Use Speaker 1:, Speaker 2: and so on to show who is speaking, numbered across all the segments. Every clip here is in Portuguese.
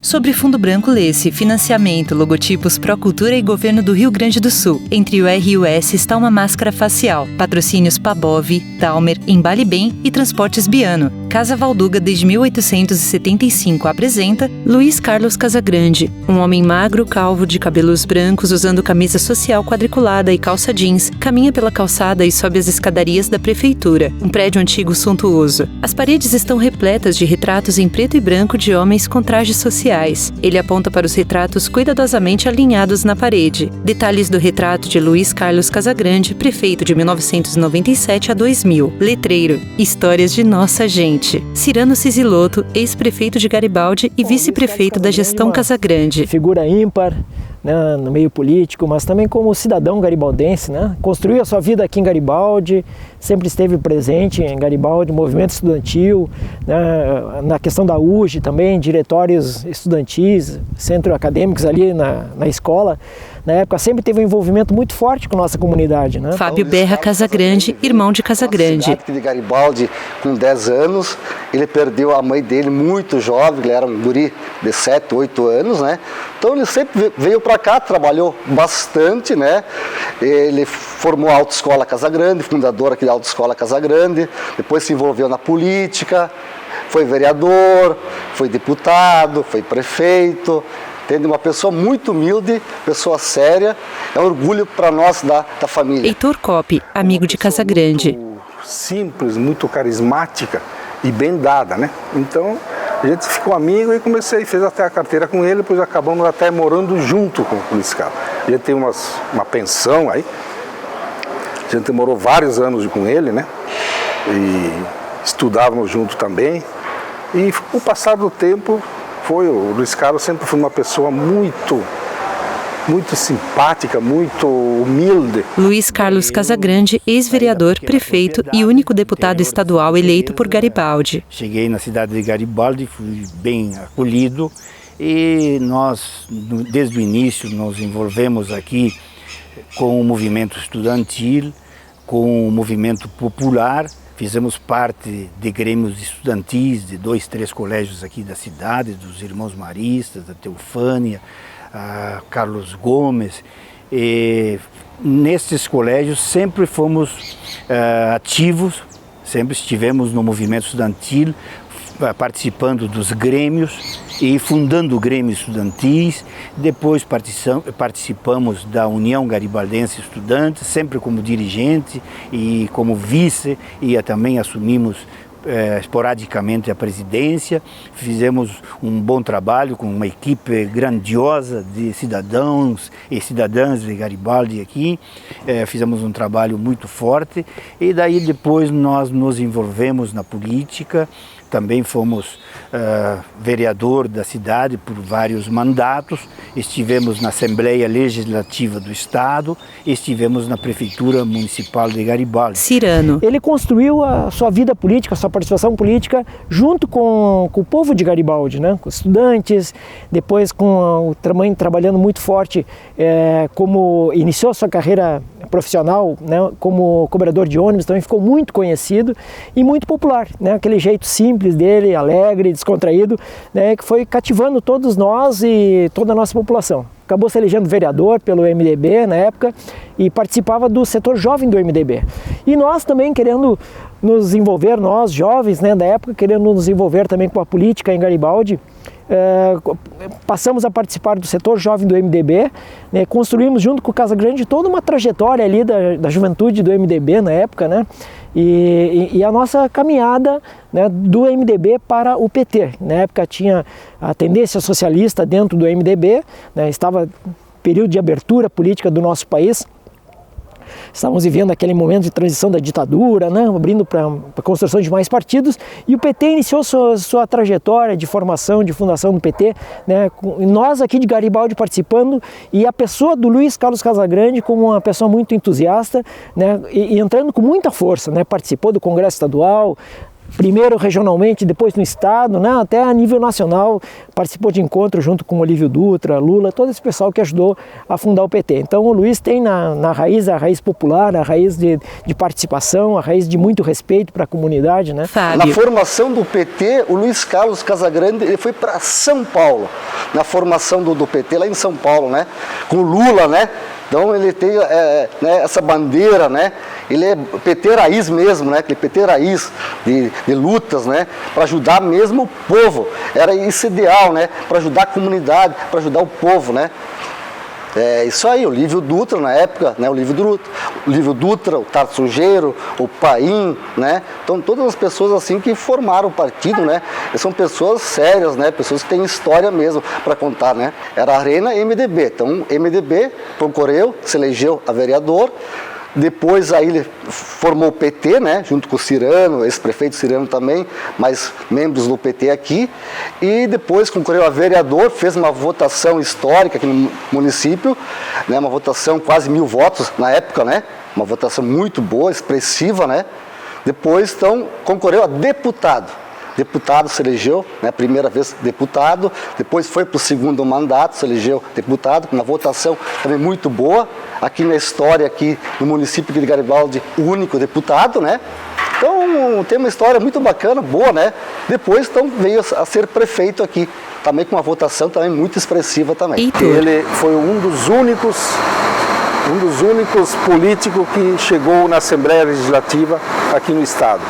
Speaker 1: Sobre Fundo Branco, lê-se financiamento, logotipos, Procultura e Governo do Rio Grande do Sul. Entre o R e o S está uma máscara facial. Patrocínios Pabov, Dalmer, Embale Bem e Transportes Biano. Casa Valduga desde 1875 apresenta Luiz Carlos Casagrande, um homem magro, calvo, de cabelos brancos, usando camisa social quadriculada e calça jeans, caminha pela calçada e sobe as escadarias da prefeitura, um prédio antigo suntuoso. As paredes estão repletas de retratos em preto e branco de homens com trajes sociais. Ele aponta para os retratos cuidadosamente alinhados na parede. Detalhes do retrato de Luiz Carlos Casagrande, prefeito de 1997 a 2000. Letreiro: Histórias de Nossa Gente. Cirano Cisilotto, ex-prefeito de Garibaldi e vice-prefeito da gestão Casagrande.
Speaker 2: Figura ímpar, né, no meio político, mas também como cidadão garibaldense, né? Construiu a sua vida aqui em Garibaldi, sempre esteve presente em Garibaldi, movimento estudantil, né, na questão da UGE também, diretórios estudantis, centros acadêmicos ali na escola. Na época sempre teve um envolvimento muito forte com a nossa comunidade, né?
Speaker 1: Fábio Berra Casagrande, irmão de Casagrande.
Speaker 3: De Garibaldi, com 10 anos, ele perdeu a mãe dele muito jovem, ele era um guri de 7, 8 anos, né? Então ele sempre veio para cá, trabalhou bastante, né? Ele formou a Autoescola Casagrande, fundador aqui da Autoescola Casagrande, depois se envolveu na política, foi vereador, foi deputado, foi prefeito. Entende? Uma pessoa muito humilde, pessoa séria, é um orgulho para nós da família.
Speaker 1: Heitor Coppi, amigo de Casagrande.
Speaker 4: Muito simples, muito carismática e bem dada, né? Então a gente ficou amigo e fez até a carteira com ele, depois acabamos até morando junto com o Luiz Carlos. A gente tem uma pensão aí, a gente morou vários anos com ele, né? E estudávamos junto também. E com o passar do tempo, o Luiz Carlos sempre foi uma pessoa muito simpática, muito humilde.
Speaker 1: Luiz Carlos Casagrande, ex-vereador, prefeito e único deputado estadual eleito por Garibaldi.
Speaker 5: Cheguei na cidade de Garibaldi, fui bem acolhido e nós, desde o início, nos envolvemos aqui com o movimento estudantil, com o movimento popular. Fizemos parte de grêmios estudantis de 2, 3 colégios aqui da cidade, dos Irmãos Maristas, da Teufânia, Carlos Gomes. E nesses colégios sempre fomos ativos, sempre estivemos no movimento estudantil, participando dos grêmios e fundando grêmios estudantis. Depois participamos da União Garibaldense Estudantes, sempre como dirigente e como vice, e também assumimos esporadicamente a presidência. Fizemos um bom trabalho com uma equipe grandiosa de cidadãos e cidadãs de Garibaldi aqui. Fizemos um trabalho muito forte e daí depois nós nos envolvemos na política. Também fomos vereador da cidade por vários mandatos, estivemos na Assembleia Legislativa do Estado, estivemos na Prefeitura Municipal de Garibaldi.
Speaker 1: Cirano.
Speaker 2: Ele construiu a sua vida política, a sua participação política junto com o povo de Garibaldi, né? Com estudantes, depois também trabalhando muito forte, como iniciou a sua carreira profissional, né, como cobrador de ônibus, também ficou muito conhecido e muito popular, né? Aquele jeito simples dele, alegre, descontraído, né, que foi cativando todos nós e toda a nossa população. Acabou se elegendo vereador pelo MDB na época e participava do setor jovem do MDB. E nós também querendo nos envolver, nós jovens, né, da época, querendo nos envolver também com a política em Garibaldi, passamos a participar do setor jovem do MDB, né, construímos junto com o Casagrande toda uma trajetória ali da juventude do MDB na época, né, e a nossa caminhada, né, do MDB para o PT. Na época tinha a tendência socialista dentro do MDB, né, estava período de abertura política do nosso país. Estávamos vivendo aquele momento de transição da ditadura, né, abrindo para a construção de mais partidos, e o PT iniciou sua trajetória de formação, de fundação do PT, né, nós aqui de Garibaldi participando, e a pessoa do Luiz Carlos Casagrande como uma pessoa muito entusiasta, né, e entrando com muita força, né, participou do Congresso Estadual, primeiro regionalmente, depois no estado, né, até a nível nacional, participou de encontros junto com Olívio Dutra, Lula, todo esse pessoal que ajudou a fundar o PT. Então o Luiz tem na raiz, a raiz popular, a raiz de participação, a raiz de muito respeito para a comunidade, né?
Speaker 3: Na formação do PT, o Luiz Carlos Casagrande ele foi para São Paulo. na formação do PT lá em São Paulo, né? Com o Lula, né? Então ele tem né, essa bandeira, né? Ele é PT raiz mesmo, né? Aquele PT raiz de lutas, né? Para ajudar mesmo o povo. Era esse ideal, né? Para ajudar a comunidade, para ajudar o povo, né? É isso aí, o Lívio Dutra na época, né? O Lívio Dutra, o Tarso Sujeiro, o Paim, né? Então todas as pessoas assim que formaram o partido, né? São pessoas sérias, né? Pessoas que têm história mesmo para contar, né? Era a Arena e MDB. Então MDB concorreu, se elegeu a vereador. Depois aí ele formou o PT, né, junto com o Cirano, ex-prefeito Cirano também, mais membros do PT aqui. E depois concorreu a vereador, fez uma votação histórica aqui no município, né, uma votação quase 1000 votos na época, né, uma votação muito boa, expressiva, né. Depois, então, concorreu a deputado. Deputado se elegeu, né, primeira vez deputado, depois foi para o segundo mandato, se elegeu deputado, com uma votação também muito boa, aqui na história, aqui no município de Garibaldi, o único deputado, né? Então tem uma história muito bacana, boa, né? Depois então veio a ser prefeito aqui, também com uma votação também muito expressiva também.
Speaker 4: Ele foi um dos únicos políticos que chegou na Assembleia Legislativa aqui no estado.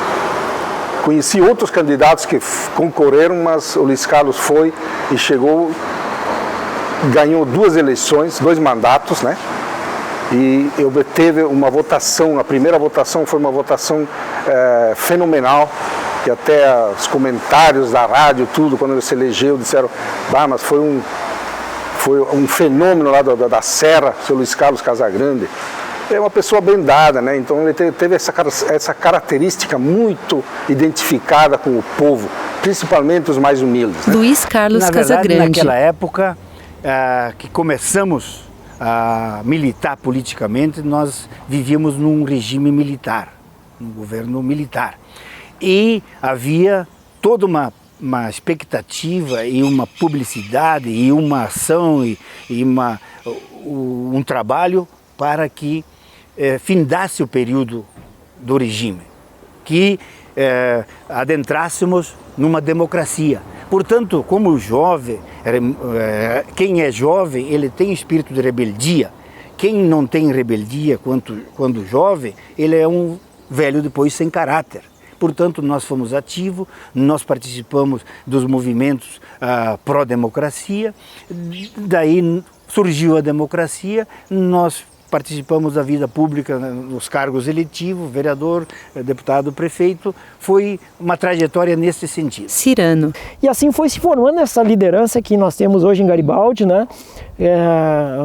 Speaker 4: Conheci outros candidatos que concorreram, mas o Luiz Carlos foi e chegou, ganhou 2 eleições, 2 mandatos, né? E obteve uma votação, a primeira votação foi uma votação fenomenal, que até os comentários da rádio, tudo, quando ele se elegeu, disseram, mas foi um fenômeno lá da Serra, seu Luiz Carlos Casagrande. É uma pessoa bem dada, né? Então ele teve essa característica muito identificada com o povo, principalmente os mais humildes, né?
Speaker 1: Luiz Carlos Casagrande.
Speaker 5: Naquela época que começamos a militar politicamente, nós vivíamos num regime militar, num governo militar. E havia toda uma expectativa e uma publicidade e uma ação e um trabalho para que findasse o período do regime, que adentrássemos numa democracia. Portanto, como jovem, quem é jovem, ele tem espírito de rebeldia. Quem não tem rebeldia quando jovem, ele é um velho depois sem caráter. Portanto, nós fomos ativos, nós participamos dos movimentos pró-democracia, daí surgiu a democracia, nós participamos da vida pública nos cargos eletivos, vereador, deputado, prefeito, foi uma trajetória nesse sentido.
Speaker 1: Cirano.
Speaker 2: E assim foi se formando essa liderança que nós temos hoje em Garibaldi, né?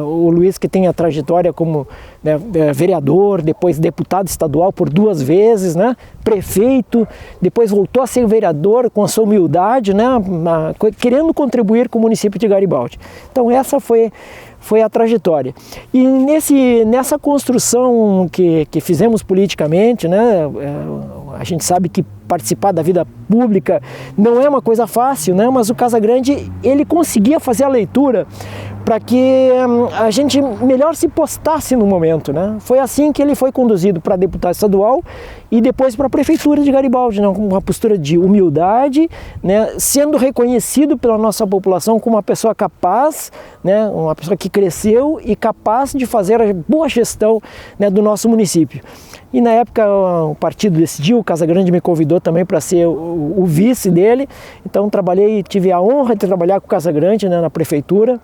Speaker 2: O Luiz, que tem a trajetória como, né, vereador, depois deputado estadual por 2 vezes, né? Prefeito, depois voltou a ser vereador com a sua humildade, né? Querendo contribuir com o município de Garibaldi. Então essa foi a trajetória. E nessa construção que fizemos politicamente, né, a gente sabe que participar da vida pública não é uma coisa fácil, né, mas o Casagrande, ele conseguia fazer a leitura para que a gente melhor se postasse no momento, né? Foi assim que ele foi conduzido para deputado estadual e depois para a prefeitura de Garibaldi, né? Com uma postura de humildade, né? Sendo reconhecido pela nossa população como uma pessoa capaz, né? Uma pessoa que cresceu e capaz de fazer a boa gestão, né, do nosso município. E na época o partido decidiu, o Casagrande me convidou também para ser o vice dele, então tive a honra de trabalhar com o Casagrande, né, na prefeitura.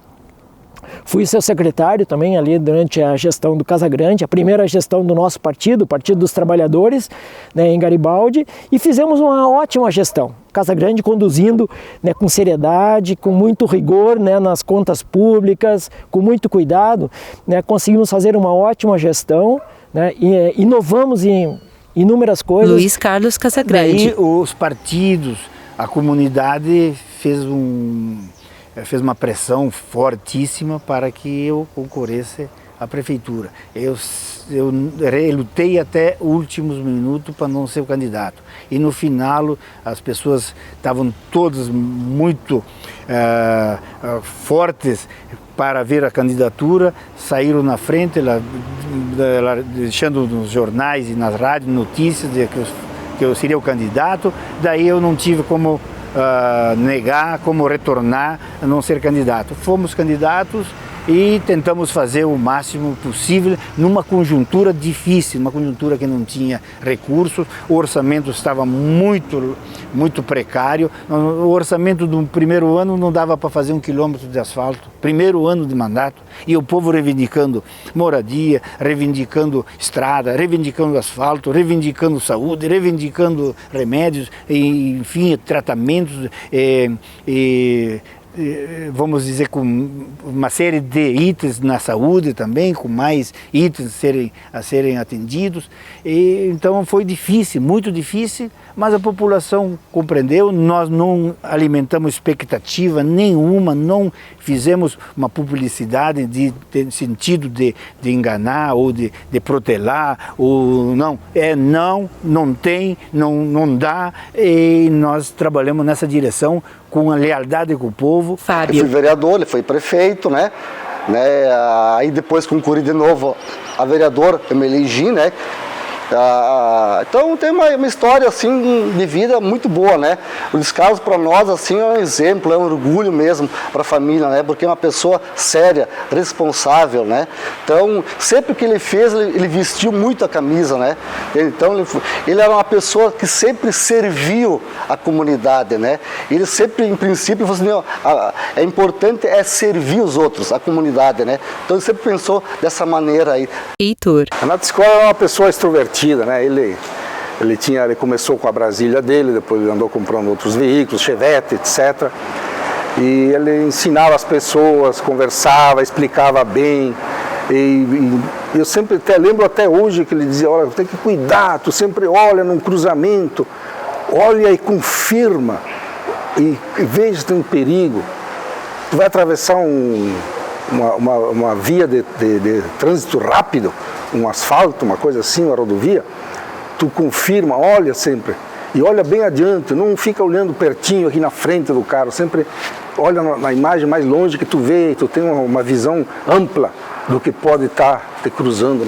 Speaker 2: Fui seu secretário também ali durante a gestão do Casagrande, a primeira gestão do nosso partido, o Partido dos Trabalhadores, né, em Garibaldi, e fizemos uma ótima gestão. Casagrande conduzindo, né, com seriedade, com muito rigor, né, nas contas públicas, com muito cuidado, né, conseguimos fazer uma ótima gestão, né, e inovamos em inúmeras coisas.
Speaker 1: Luiz Carlos Casagrande.
Speaker 5: Daí os partidos, a comunidade fez uma pressão fortíssima para que eu concorresse à prefeitura. Eu lutei até últimos minutos para não ser o candidato. E no final as pessoas estavam todas muito fortes para ver a candidatura, saíram na frente, deixando nos jornais e nas rádios notícias de que eu seria o candidato. Daí eu não tive como negar, como retornar a não ser candidato. Fomos candidatos e tentamos fazer o máximo possível numa conjuntura difícil, uma conjuntura que não tinha recursos, o orçamento estava muito precário, o orçamento do primeiro ano não dava para fazer 1 quilômetro de asfalto, primeiro ano de mandato, e o povo reivindicando moradia, reivindicando estrada, reivindicando asfalto, reivindicando saúde, reivindicando remédios, enfim, tratamentos, vamos dizer, com uma série de itens na saúde também, com mais itens a serem atendidos. Então foi difícil, muito difícil, mas a população compreendeu. Nós não alimentamos expectativa nenhuma, não fizemos uma publicidade de sentido de enganar ou de protelar, ou não, não tem, não dá, e nós trabalhamos nessa direção com a lealdade com o povo.
Speaker 1: Fábio.
Speaker 3: Eu fui vereador, ele foi prefeito, né? Aí depois concorri de novo a vereador, eu me elegi, né? Então tem uma história assim de vida muito boa, né? O Luiz Carlos para nós assim é um exemplo, é um orgulho mesmo para a família, né? Porque é uma pessoa séria, responsável, né? Então sempre que ele fez, ele vestiu muito a camisa, né? Então ele era uma pessoa que sempre serviu a comunidade, né? Ele sempre, em princípio, falou assim, é importante servir os outros, a comunidade, né? Então ele sempre pensou dessa maneira aí.
Speaker 1: Heitor.
Speaker 4: Renato Escola é uma pessoa extrovertida, né? Ele começou com a Brasília dele, depois ele andou comprando outros veículos, Chevette, etc. E ele ensinava as pessoas, conversava, explicava bem. E eu sempre lembro até hoje que ele dizia, olha, tem que cuidar, tu sempre olha num cruzamento, olha e confirma, e veja se tem um perigo. Tu vai atravessar uma via de trânsito rápido, um asfalto, uma coisa assim, uma rodovia, tu confirma, olha sempre, e olha bem adiante, não fica olhando pertinho aqui na frente do carro, sempre olha na imagem mais longe que tu vê, tu tem uma visão ampla do que pode estar te cruzando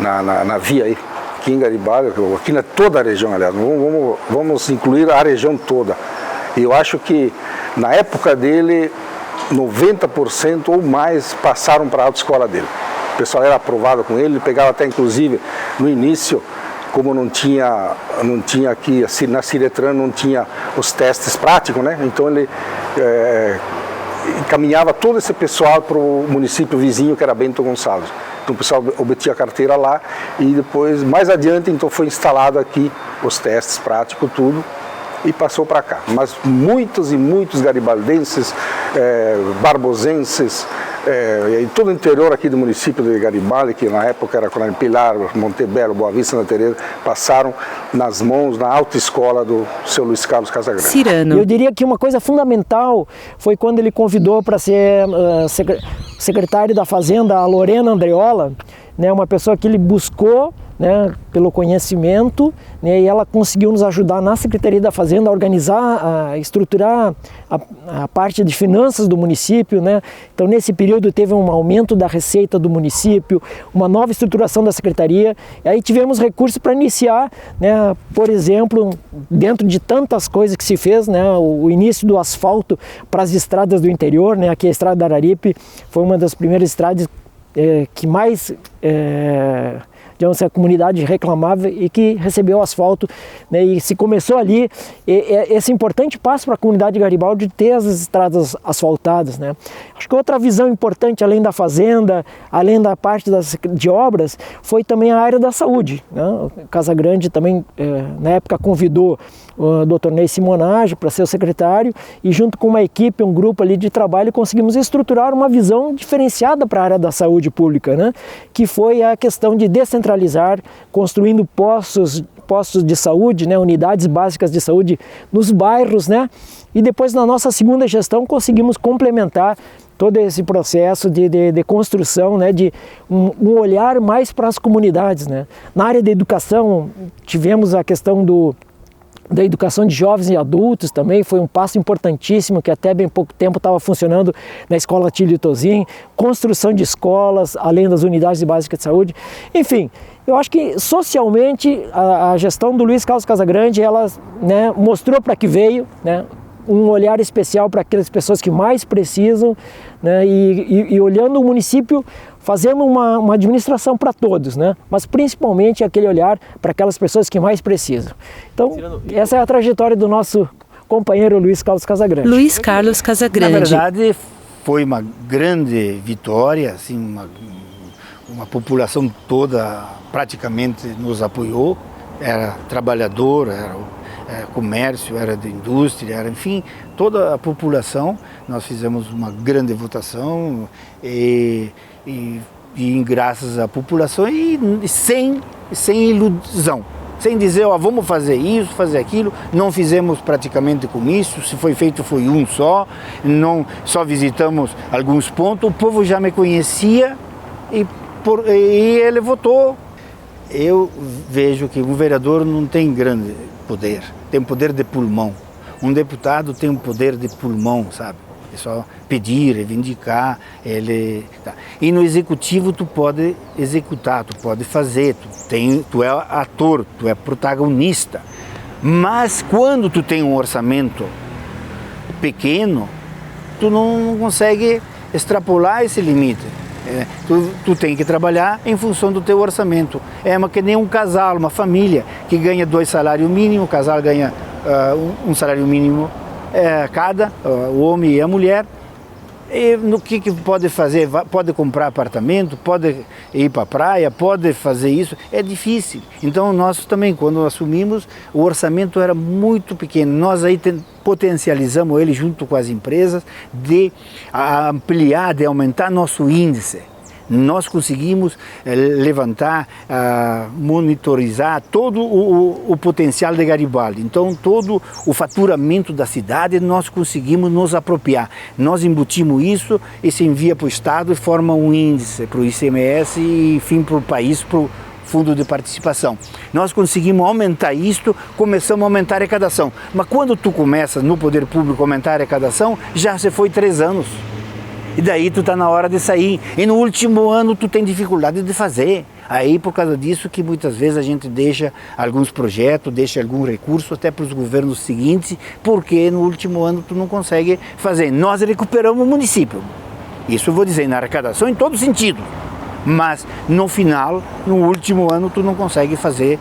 Speaker 4: na via aí. Aqui em Garibaldi, aqui na toda a região, aliás, vamos incluir a região toda. E eu acho que na época dele, 90% ou mais passaram para a autoescola dele. O pessoal era aprovado com ele pegava até inclusive no início, como não tinha aqui, na Ciretran não tinha os testes práticos, né? Então ele encaminhava todo esse pessoal para o município vizinho, que era Bento Gonçalves. Então o pessoal obtinha a carteira lá e depois, mais adiante, então foi instalado aqui os testes práticos, tudo, e passou para cá. Mas muitos e muitos garibaldenses, barbosenses, e todo o interior aqui do município de Garibaldi, que na época era Coronel Pilar, Montebello, Boa Vista, Santa Teresa, passaram nas mãos, na autoescola do seu Luiz Carlos Casagrande.
Speaker 1: Cirano.
Speaker 2: Eu diria que uma coisa fundamental foi quando ele convidou para ser secretário da Fazenda a Lorena Andreola, né, uma pessoa que ele buscou, né, pelo conhecimento, né, e ela conseguiu nos ajudar na Secretaria da Fazenda a organizar, a estruturar a parte de finanças do município, né? Então nesse período teve um aumento da receita do município, uma nova estruturação da Secretaria, e aí tivemos recursos para iniciar, né, por exemplo, dentro de tantas coisas que se fez, né, o início do asfalto para as estradas do interior, né, aqui a Estrada da Araripe foi uma das primeiras estradas que mais digamos, a comunidade reclamava e que recebeu asfalto, né, e se começou ali esse importante passo para a comunidade de Garibaldi de ter as estradas asfaltadas, né. Acho que outra visão importante, além da fazenda, além da parte de obras, foi também a área da saúde, né. O Casagrande também, na época, convidou o Dr. Ney Simonage para ser o secretário e junto com uma equipe, um grupo ali de trabalho, conseguimos estruturar uma visão diferenciada para a área da saúde pública, né, que foi a questão de descentralizar, construindo postos de saúde, né, unidades básicas de saúde nos bairros, né, e depois na nossa segunda gestão conseguimos complementar todo esse processo de construção, né, de um olhar mais para as comunidades, né. Na área da educação tivemos a questão do da educação de jovens e adultos também foi um passo importantíssimo, que até bem pouco tempo estava funcionando na escola Tílio Tozin, construção de escolas, além das unidades básicas de saúde. Enfim, eu acho que socialmente a gestão do Luiz Carlos Casagrande, ela, né, mostrou para que veio, né, um olhar especial para aquelas pessoas que mais precisam, né, e olhando o município, fazendo uma administração para todos, né? Mas principalmente aquele olhar para aquelas pessoas que mais precisam. Então, essa é a trajetória do nosso companheiro Luiz Carlos Casagrande.
Speaker 1: Luiz Carlos Casagrande.
Speaker 5: Na verdade, foi uma grande vitória, assim, uma população toda praticamente nos apoiou, era trabalhador, era comércio, era de indústria, era, enfim, toda a população. Nós fizemos uma grande votação e graças à população e sem ilusão, sem dizer, vamos fazer isso, fazer aquilo. Não fizemos praticamente comício, se foi feito foi um só, só visitamos alguns pontos. O povo já me conhecia e ele votou. Eu vejo que um vereador não tem grande poder, tem poder de pulmão. Um deputado tem um poder de pulmão, sabe? É só pedir, reivindicar, tá. E no executivo tu pode executar, tu pode fazer, tu é ator, tu é protagonista. Mas quando tu tem um orçamento pequeno, tu não consegue extrapolar esse limite. Tu tem que trabalhar em função do teu orçamento. É que nem um casal, uma família que ganha 2 salários mínimos, o casal ganha um salário mínimo cada, o homem e a mulher. E no que pode fazer? Pode comprar apartamento, pode ir para a praia, pode fazer isso. É difícil. Então nós também, quando assumimos, o orçamento era muito pequeno. Nós aí potencializamos ele junto com as empresas de ampliar, de aumentar nosso índice. Nós conseguimos levantar, monitorizar todo o potencial de Garibaldi. Então, todo o faturamento da cidade nós conseguimos nos apropriar. Nós embutimos isso e se envia para o Estado e forma um índice para o ICMS e, enfim, para o país, para o Fundo de Participação. Nós conseguimos aumentar isto, começamos a aumentar a arrecadação. Mas quando tu começa no poder público a aumentar a arrecadação, já se foi 3 anos. E daí tu está na hora de sair. E no último ano tu tem dificuldade de fazer. Aí por causa disso que muitas vezes a gente deixa alguns projetos, deixa algum recurso até para os governos seguintes, porque no último ano tu não consegue fazer. Nós recuperamos o município. Isso eu vou dizer, na arrecadação em todo sentido. Mas no final, no último ano, tu não consegue fazer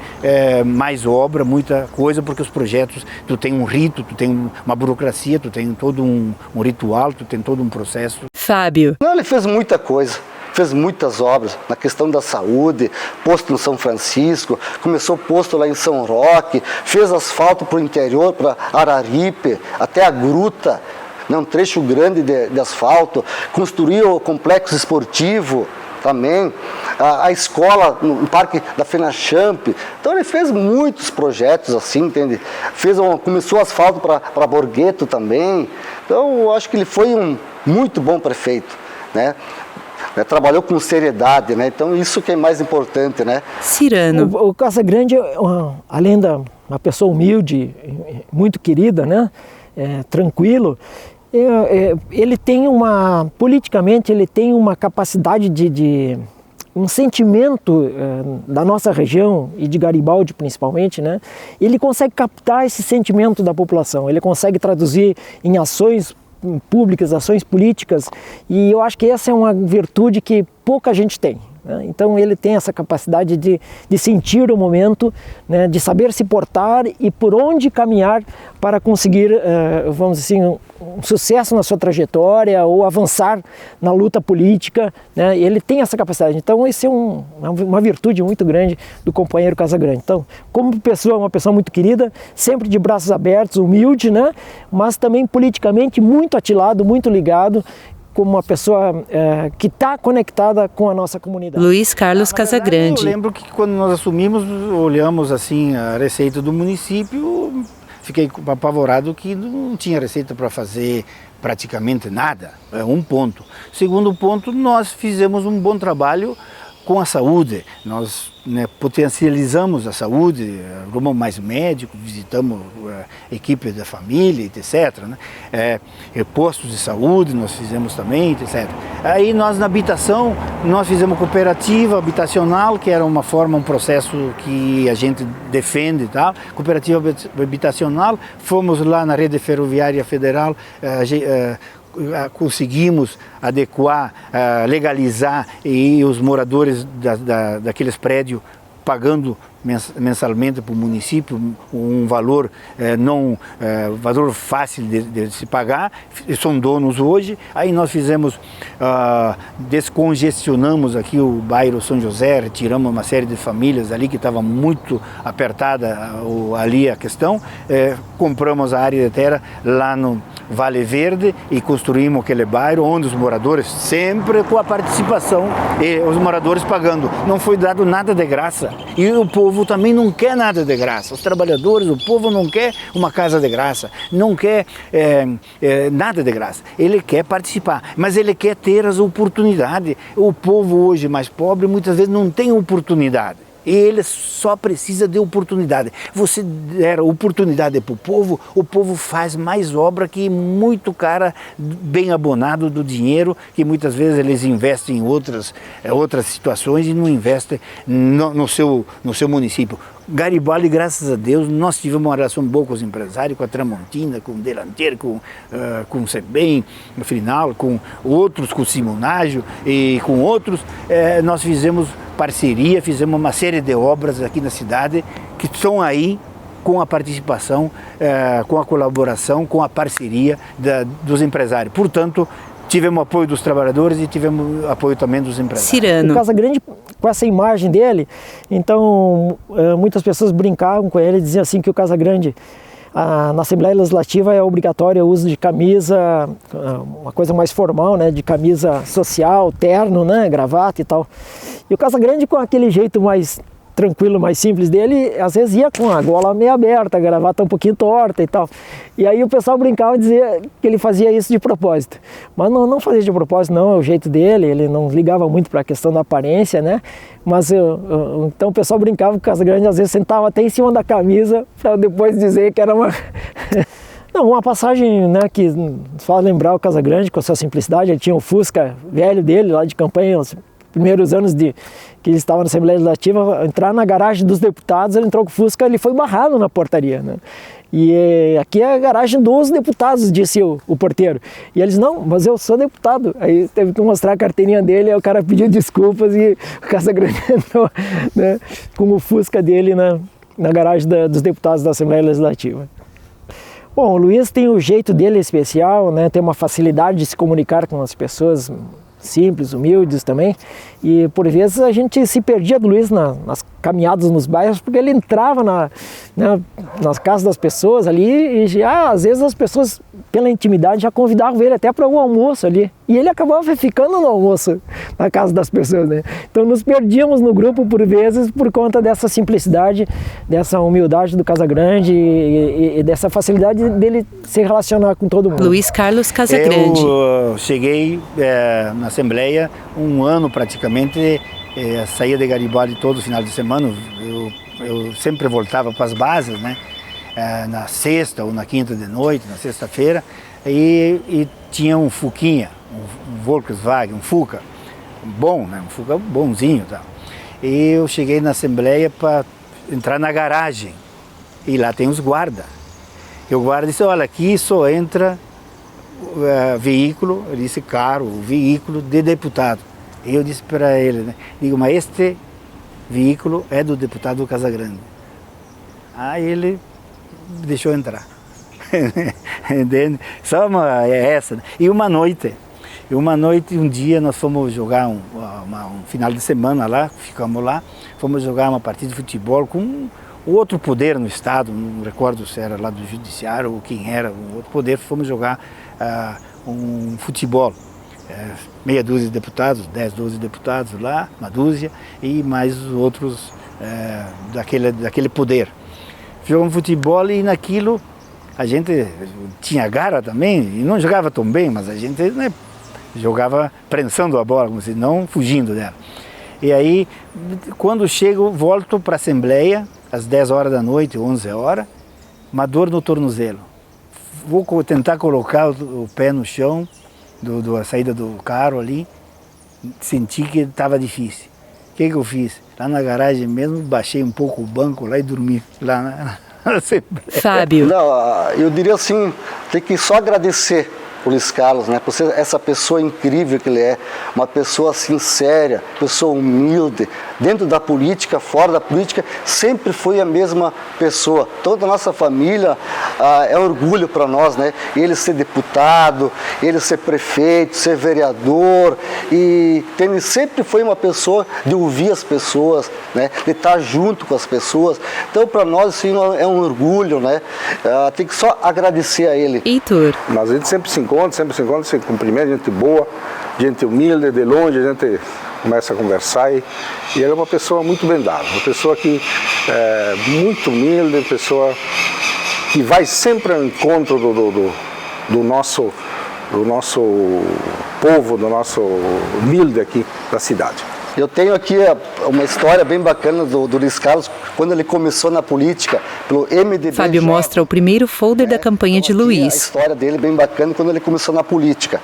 Speaker 5: mais obra, muita coisa, porque os projetos, tu tem um rito, tu tem uma burocracia, tu tem todo um ritual, tu tem todo um processo.
Speaker 1: Fábio.
Speaker 3: Não, ele fez muita coisa, fez muitas obras na questão da saúde, posto no São Francisco, começou posto lá em São Roque, fez asfalto para o interior, para Araripe, até a Gruta, né, um trecho grande de asfalto, construiu o complexo esportivo, também, a escola no Parque da Fenachamp. Então ele fez muitos projetos assim, entende? Começou asfalto para Borgheto também. Então eu acho que ele foi um muito bom prefeito, né? Trabalhou com seriedade, né? Então isso que é mais importante, né?
Speaker 1: Cirano.
Speaker 2: O Casagrande, além de uma pessoa humilde, muito querida, né? Tranquilo, ele tem politicamente ele tem uma capacidade de um sentimento da nossa região e de Garibaldi principalmente, né? Ele consegue captar esse sentimento da população, ele consegue traduzir em ações públicas, ações políticas, e eu acho que essa é uma virtude que pouca gente tem. Então ele tem essa capacidade de sentir o momento, né, de saber se portar e por onde caminhar para conseguir, vamos dizer assim, um sucesso na sua trajetória ou avançar na luta política, né? Ele tem essa capacidade. Então isso é uma virtude muito grande do companheiro Casagrande. Então, como pessoa, uma pessoa muito querida, sempre de braços abertos, humilde, né? Mas também politicamente muito atilado, muito ligado, como uma pessoa que está conectada com a nossa comunidade.
Speaker 1: Luiz Carlos Casagrande.
Speaker 5: Eu lembro que quando nós assumimos, olhamos assim a receita do município, fiquei apavorado que não tinha receita para fazer praticamente nada, um ponto. Segundo ponto, nós fizemos um bom trabalho com a saúde, nós potencializamos a saúde, arrumamos mais médicos, visitamos equipes da família, etc. Postos de saúde nós fizemos também, etc. Aí nós na habitação, nós fizemos cooperativa habitacional, que era uma forma, um processo que a gente defende e tal, cooperativa habitacional, fomos lá na rede ferroviária federal, conseguimos adequar, legalizar e os moradores daqueles prédios pagando mensalmente para o município um valor valor fácil de se pagar, são donos hoje. Aí nós fizemos, descongestionamos aqui o bairro São José, retiramos uma série de famílias ali que estava muito apertada ali a questão, compramos a área de terra lá no Vale Verde e construímos aquele bairro onde os moradores, sempre com a participação e os moradores pagando. Não foi dado nada de graça e o povo também não quer nada de graça. Os trabalhadores, o povo não quer uma casa de graça, não quer nada de graça. Ele quer participar, mas ele quer ter as oportunidades. O povo hoje mais pobre muitas vezes não tem oportunidade. Ele só precisa de oportunidade. Você der oportunidade para o povo faz mais obra que muito cara bem abonado do dinheiro, que muitas vezes eles investem em outras situações e não investem no seu município. Garibaldi, graças a Deus, nós tivemos uma relação boa com os empresários, com a Tramontina, com o Delanteiro, com o Sebem, no final, com outros, com o Simonágio e com outros. Nós fizemos parceria, fizemos uma série de obras aqui na cidade que estão aí com a participação, com a colaboração, com a parceria dos empresários. Portanto, tivemos apoio dos trabalhadores e tivemos apoio também dos empresários.
Speaker 2: Cirano. O Casagrande, com essa imagem dele, então muitas pessoas brincavam com ele, diziam assim que o Casagrande, na Assembleia Legislativa é obrigatório o uso de camisa, uma coisa mais formal, né, de camisa social, terno, né, gravata e tal. E o Casagrande, com aquele jeito mais tranquilo, mais simples dele, às vezes ia com a gola meio aberta, a gravata um pouquinho torta e tal. E aí o pessoal brincava e dizia que ele fazia isso de propósito. Mas não fazia de propósito, não, é o jeito dele, ele não ligava muito para a questão da aparência, né? Mas então o pessoal brincava que o Casagrande às vezes sentava até em cima da camisa para depois dizer que era uma... Não, uma passagem, né, que faz lembrar o Casagrande com a sua simplicidade. Ele tinha o Fusca velho dele lá de campanha, os primeiros anos que ele estava na Assembleia Legislativa, entrar na garagem dos deputados, ele entrou com o Fusca, ele foi barrado na portaria, né? E aqui é a garagem dos deputados, disse o porteiro. E eles, não, mas eu sou deputado. Aí teve que mostrar a carteirinha dele, aí o cara pediu desculpas e o Casagrande entrou, né, com o Fusca dele na garagem dos deputados da Assembleia Legislativa. Bom, o Luiz tem o jeito dele especial, né, tem uma facilidade de se comunicar com as pessoas simples, humildes também, e por vezes a gente se perdia do Luiz nas caminhadas nos bairros, porque ele entrava nas casas das pessoas ali e às vezes as pessoas, pela intimidade, já convidavam ele até para um almoço ali, e ele acabava ficando no almoço na casa das pessoas, né? Então nos perdíamos no grupo por vezes por conta dessa simplicidade, dessa humildade do Casagrande e dessa facilidade dele se relacionar com todo mundo.
Speaker 1: Luiz Carlos Casagrande.
Speaker 5: Eu cheguei na Assembleia um ano praticamente, saía de Garibaldi todo final de semana, eu sempre voltava para as bases, né? Na sexta ou na quinta de noite, na sexta-feira, e tinha um Fuquinha, um Volkswagen, um Fuca, bom, né? Um Fuca bonzinho, tá? E eu cheguei na Assembleia para entrar na garagem, e lá tem os guardas. E o guarda disse, olha, aqui só entra veículo, ele disse carro, veículo de deputado. E eu disse para ele, né, digo, mas este veículo é do deputado Casagrande. Aí ele deixou entrar. Só essa. Né? E uma noite, um dia nós fomos jogar um final de semana lá, ficamos lá, fomos jogar uma partida de futebol com outro poder no estado, não recordo se era lá do judiciário ou quem era, um outro poder, fomos jogar um futebol. Meia dúzia de deputados, 10, 12 deputados lá, uma dúzia, e mais os outros daquele poder. Jogamos futebol e naquilo a gente tinha garra também, e não jogava tão bem, mas a gente, né, jogava prensando a bola, como se não fugindo dela. E aí, quando chego, volto para a Assembleia, às 10 horas da noite, 11 horas, uma dor no tornozelo. Vou tentar colocar o pé no chão, da saída do carro ali, senti que estava difícil. O que eu fiz? Lá na garagem mesmo, baixei um pouco o banco lá e dormi lá na Assembleia.
Speaker 1: Fábio.
Speaker 3: Não, eu diria assim, tem que só agradecer o Luiz Carlos, né, por ser essa pessoa incrível que ele é, uma pessoa sincera, pessoa humilde, dentro da política, fora da política, sempre foi a mesma pessoa. Toda a nossa família é orgulho para nós, né, ele ser deputado, ele ser prefeito, ser vereador, e ele sempre foi uma pessoa de ouvir as pessoas, né, de estar junto com as pessoas. Então, para nós, assim, é um orgulho, né, tem que só agradecer a ele.
Speaker 1: Heitor.
Speaker 4: Mas a gente sempre se encontra, se cumprimenta, gente boa, gente humilde, de longe a gente começa a conversar e ele é uma pessoa muito bem-dada, uma pessoa que é muito humilde, pessoa que vai sempre ao encontro do nosso povo, do nosso humilde aqui da cidade.
Speaker 3: Eu tenho aqui uma história bem bacana do Luiz Carlos, quando ele começou na política, pelo MDB.
Speaker 1: Fábio mostra o primeiro folder da campanha de Luiz.
Speaker 3: A história dele bem bacana quando ele começou na política.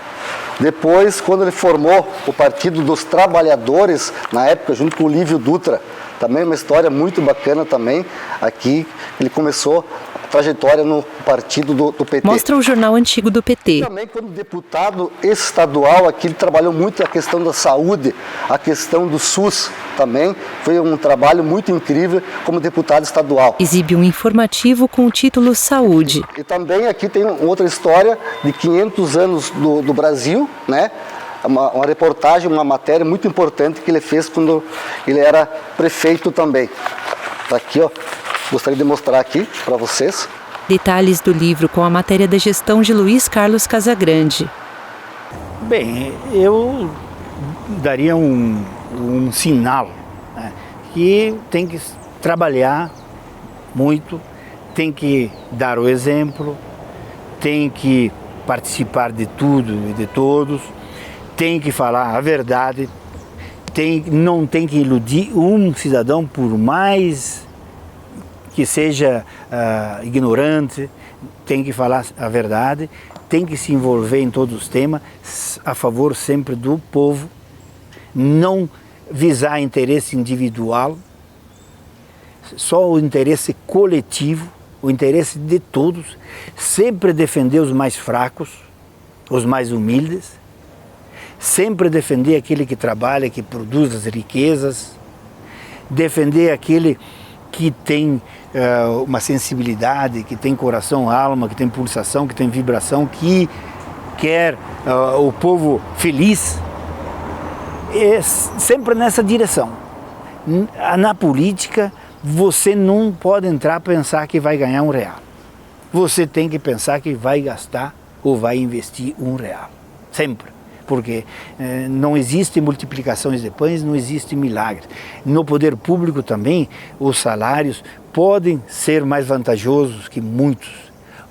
Speaker 3: Depois, quando ele formou o Partido dos Trabalhadores, na época, junto com o Lívio Dutra, também uma história muito bacana também, aqui ele começou a trajetória no partido do PT.
Speaker 1: Mostra o jornal antigo do PT.
Speaker 3: Também como deputado estadual aqui ele trabalhou muito a questão da saúde, a questão do SUS também, foi um trabalho muito incrível como deputado estadual.
Speaker 1: Exibe um informativo com o título Saúde.
Speaker 3: E também aqui tem outra história de 500 anos do Brasil, né? Uma reportagem, uma matéria muito importante que ele fez quando ele era prefeito também. Tá aqui, ó. Gostaria de mostrar aqui para vocês.
Speaker 1: Detalhes do livro com a matéria da gestão de Luiz Carlos Casagrande.
Speaker 5: Bem, eu daria um sinal, né, que tem que trabalhar muito, tem que dar o exemplo, tem que participar de tudo e de todos, tem que falar a verdade, não tem que iludir um cidadão, por mais que seja ignorante, tem que falar a verdade, tem que se envolver em todos os temas, a favor sempre do povo, não visar interesse individual, só o interesse coletivo, o interesse de todos, sempre defender os mais fracos, os mais humildes, sempre defender aquele que trabalha, que produz as riquezas, defender aquele que tem uma sensibilidade, que tem coração, alma, que tem pulsação, que tem vibração, que quer o povo feliz, é sempre nessa direção. Na política, você não pode entrar e pensar que vai ganhar R$1. Você tem que pensar que vai gastar ou vai investir R$1, sempre. Porque não existe multiplicações de pães, não existe milagre. No poder público também, os salários podem ser mais vantajosos que muitos,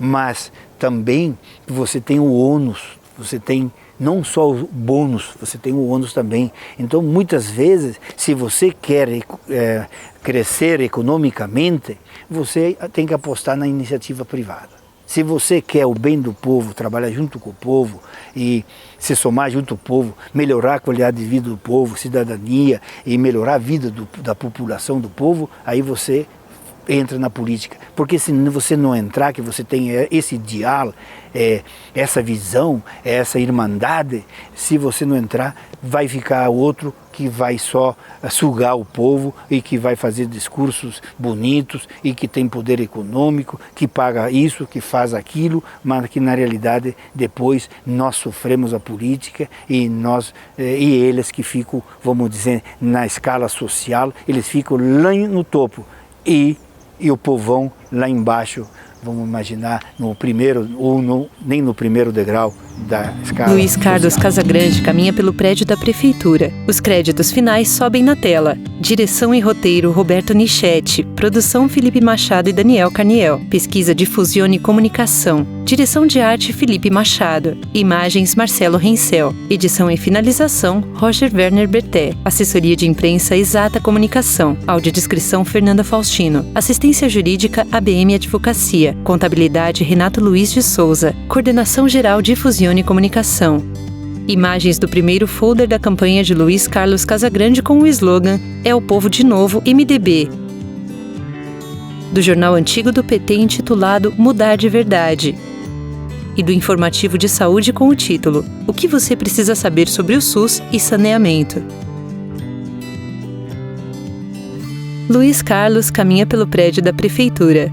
Speaker 5: mas também você tem o ônus, você tem não só o bônus, você tem o ônus também. Então, muitas vezes, se você quer crescer economicamente, você tem que apostar na iniciativa privada. Se você quer o bem do povo, trabalhar junto com o povo e se somar junto ao povo, melhorar a qualidade de vida do povo, cidadania e melhorar a vida da população do povo, aí você entra na política. Porque se você não entrar, que você tem esse ideal, essa visão, essa irmandade, se você não entrar, vai ficar outro que vai só sugar o povo e que vai fazer discursos bonitos e que tem poder econômico, que paga isso, que faz aquilo, mas que na realidade depois nós sofremos a política e eles que ficam, vamos dizer, na escala social, eles ficam lá no topo e o povão lá embaixo, vamos imaginar, no primeiro ou nem no primeiro degrau da escala
Speaker 1: Luiz Carlos
Speaker 5: social.
Speaker 1: Casagrande caminha pelo prédio da Prefeitura. Os créditos finais sobem na tela. Direção e roteiro Roberto Nichetti. Produção Felipe Machado e Daniel Carniel. Pesquisa de Fusione e Comunicação. Direção de arte Felipe Machado. Imagens Marcelo Rencel. Edição e finalização Roger Werner Berté. Assessoria de imprensa Exata Comunicação. Audiodescrição Fernanda Faustino. Assistência jurídica ABM Advocacia. Contabilidade Renato Luiz de Souza. Coordenação geral de Fusione e Comunicação. Imagens do primeiro folder da campanha de Luiz Carlos Casagrande com o slogan "É o povo de novo, MDB". Do jornal antigo do PT intitulado Mudar de Verdade. E do informativo de saúde com o título "O que você precisa saber sobre o SUS e saneamento". Luiz Carlos caminha pelo prédio da Prefeitura.